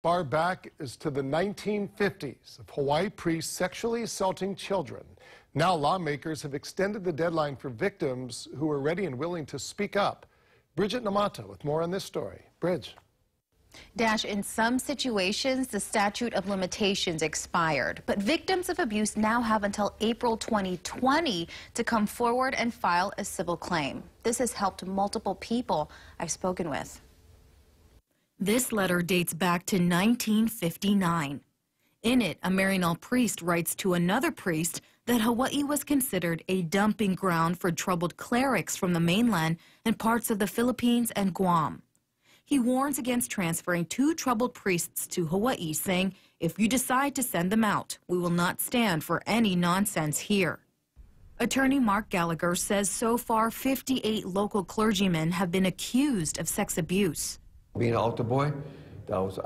Far back as to the 1950s of Hawaii priests sexually assaulting children. Now lawmakers have extended the deadline for victims who are ready and willing to speak up. Bridget Namato with more on this story. Bridge. Dash, in some situations, the statute of limitations expired, but victims of abuse now have until April 2020 to come forward and file a civil claim. This has helped multiple people I've spoken with. This letter dates back to 1959. In it, a Maryknoll priest writes to another priest that Hawaii was considered a dumping ground for troubled clerics from the mainland and parts of the Philippines and Guam. He warns against transferring two troubled priests to Hawaii, saying, if you decide to send them out, we will not stand for any nonsense here. Attorney Mark Gallagher says so far 58 local clergymen have been accused of sex abuse. Being an altar boy, that was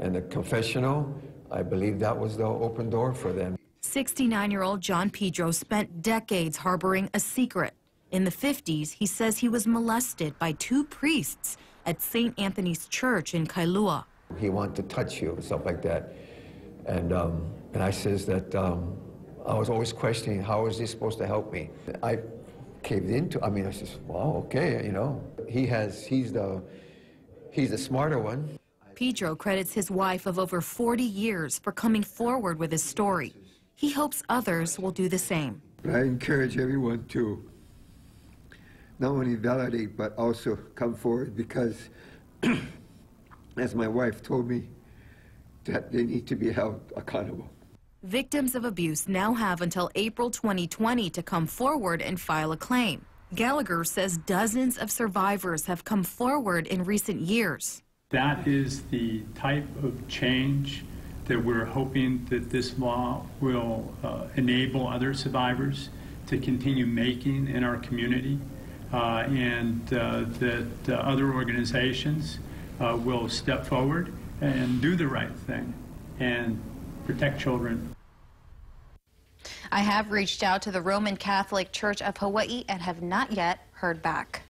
in the confessional, I believe that was the open door for them. 69-year-old John Pedro spent decades harboring a secret. In the 50s, he says he was molested by two priests at St. Anthony's Church in Kailua. He wanted to touch you and stuff like that. And I says that I was always questioning, how is he supposed to help me? I caved into, I says, wow, okay, you know. He's the smarter one. Pedro credits his wife of over 40 years for coming forward with his story. He hopes others will do the same. I encourage everyone to not only validate, but also come forward because, as my wife told me, that they need to be held accountable. Victims of abuse now have until April 2020 to come forward and file a claim. Gallagher says dozens of survivors have come forward in recent years. That is the type of change that we're hoping that this law will enable other survivors to continue making in our community, and that other organizations will step forward and do the right thing and protect children. I have reached out to the Roman Catholic Church of Hawaii and have not yet heard back.